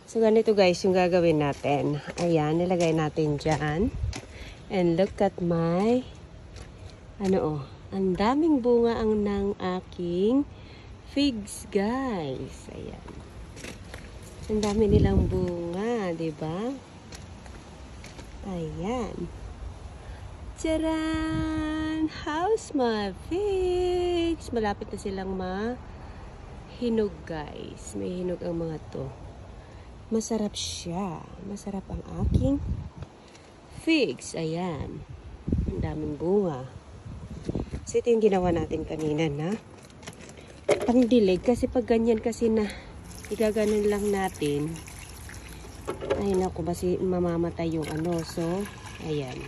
So, ganito guys yung gagawin natin. Ayan, nilagay natin dyan. And look at my, ang daming bunga ang ng aking figs guys. Ayan. Ang dami nilang bunga, diba? Ayan. Tcharan! How's my figs? Malapit na silang mahinog guys. May hinog ang mga to. Masarap siya. Masarap ang aking figs. Ayan. Ang daming bunga. So, ito yung ginawa natin kanina na pangdilig. Kasi pag ganyan kasi na igaganon lang natin. Ay naku, kasi mamamatay yung So, ayan.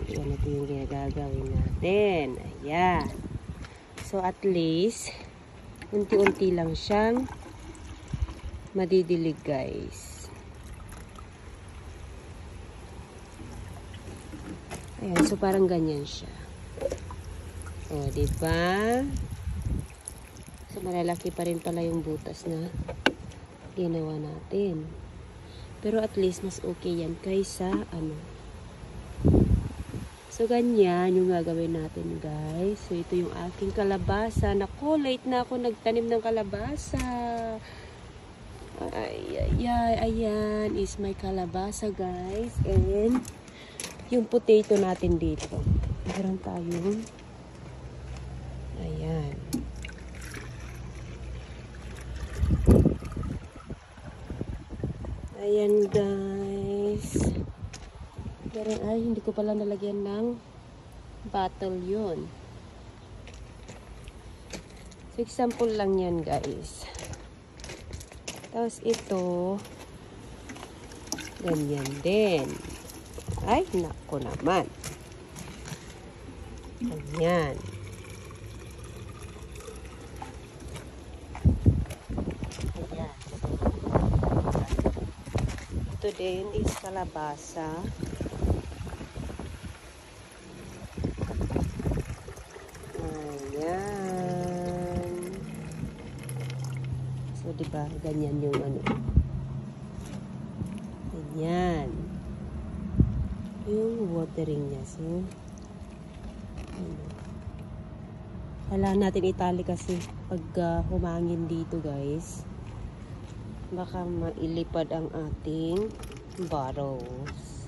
Ayan, ito yung gagawin natin. Ayan. So, at least unti-unti lang siyang madidilig guys. Ayan, so parang ganyan siya. O, diba? So, malalaki pa rin pala yung butas na ginawa natin. Pero at least mas okay yan kaysa So, ganyan yung gagawin natin, guys. So, ito yung aking kalabasa. Naku, late na ako nagtanim ng kalabasa. Ayan is my kalabasa, guys. And, yung potato natin dito. Meron tayong, ayan. Ayan, guys. Pero, ay, hindi ko pala nalagyan ng bottle yun. So, example lang yan, guys. Tapos, ito, ganyan din. Ay, nako naman. Ganyan. Ayan. Ito din is kalabasa. So, diba, ganyan yung ganyan. Yung watering niya. So, kailangan natin itali kasi pag humangin dito, guys. Baka mailipad ang ating bottles.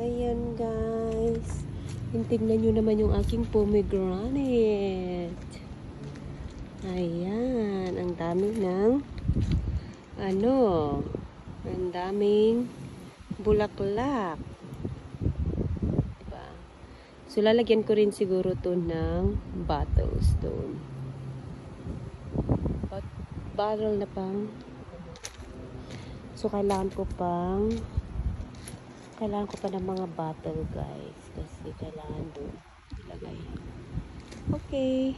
Ayan, guys. Tingnan nyo naman yung aking pomegranate. Ayan, ang dami ng ang daming bulaklak. Diba? So, lalagyan ko rin siguro to ng bottles doon. Bottle na pang. So, kailangan ko pa ng mga bottle, guys. Kasi kailangan doon ilagay. Okay.